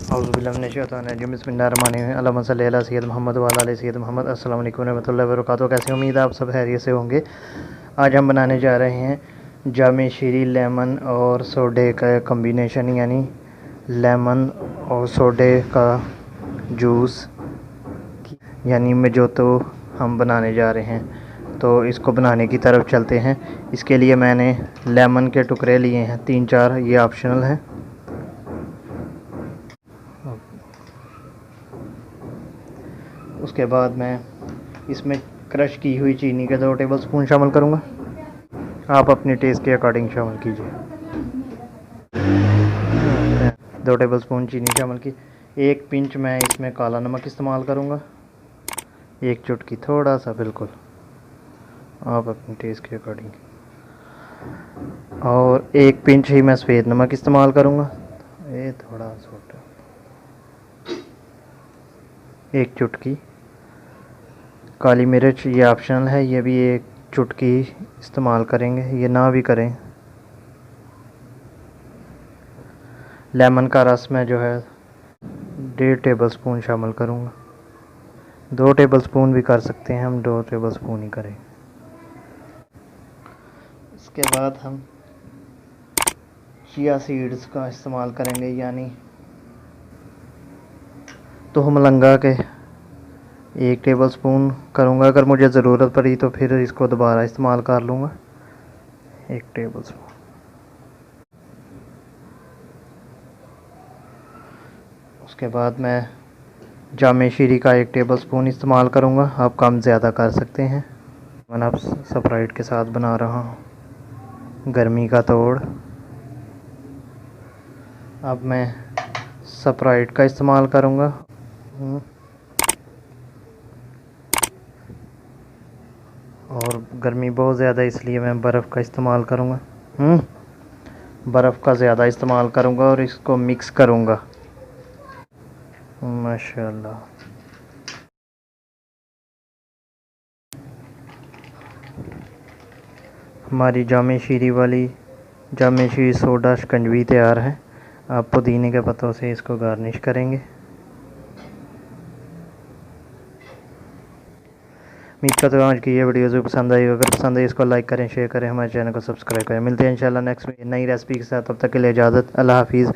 औज़ुबिल्लाहिमिनश्शैतानिर्रजीम बिस्मिल्लाहिर्रहमानिर्रहीम अल्लाहुम्मा सल्लि अला सय्यद मोहम्मद व अला आलि सय्यद मोहम्मद। अस्सलामु अलैकुम रहमतुल्लाहि व बरकातुहू। कैसे उम्मीद है आप सब खैरियत से होंगे। आज हम बनाने जा रहे हैं जामे शीरी लेमन और सोडे का कम्बिनेशन, यानी लेमन और सोडे का जूस, यानी मजोतो हम बनाने जा रहे हैं। तो इसको बनाने की तरफ चलते हैं। इसके लिए मैंने लेमन के टुकड़े लिए हैं 3-4, ये ऑप्शनल हैं। उसके बाद मैं इसमें क्रश की हुई चीनी के 2 टेबलस्पून शामिल करूँगा। आप अपने टेस्ट के अकॉर्डिंग शामिल कीजिए। 2 टेबलस्पून चीनी शामिल की। 1 पिंच मैं इसमें काला नमक इस्तेमाल करूँगा। 1 चुटकी, थोड़ा सा, बिल्कुल आप अपने टेस्ट के अकॉर्डिंग। और 1 पिंच ही मैं सफ़ेद नमक इस्तेमाल करूँगा। ये थोड़ा छोटा। 1 चुटकी काली मिर्च, ये ऑप्शनल है, ये भी 1 चुटकी इस्तेमाल करेंगे, ये ना भी करें। लेमन का रस मैं जो है 1.5 टेबलस्पून शामिल करूँगा। 2 टेबलस्पून भी कर सकते हैं, हम 2 टेबलस्पून ही करें। इसके बाद हम चिया सीड्स का इस्तेमाल करेंगे, यानी तुहमलंगा के 1 टेबलस्पून करूँगा। अगर मुझे ज़रूरत पड़ी तो फिर इसको दोबारा इस्तेमाल कर लूँगा। 1 टेबलस्पून। उसके बाद मैं जामे शीरी का 1 टेबलस्पून इस्तेमाल करूँगा। आप कम ज़्यादा कर सकते हैं। मैं अब स्प्राइट के साथ बना रहा हूँ, गर्मी का तोड़। अब मैं स्प्राइट का इस्तेमाल करूँगा। और गर्मी बहुत ज़्यादा, इसलिए मैं बर्फ़ का इस्तेमाल करूँगा। बर्फ़ का ज़्यादा इस्तेमाल करूँगा और इसको मिक्स करूँगा। माशाल्लाह। हमारी जामे शीरी सोडा शिकंजवी तैयार है। आप पुदीने के पत्तों से इसको गार्निश करेंगे। उम्मीद करता हूँ आज की ये वीडियो जो पसंद आई। अगर पसंद आई इसको लाइक करें, शेयर करें, हमारे चैनल को सब्सक्राइब करें। मिलते हैं इंशाल्लाह नेक्स्ट नई रेसिपी के साथ। तब तक के लिए इजाज़त। अल्लाह हाफिज़।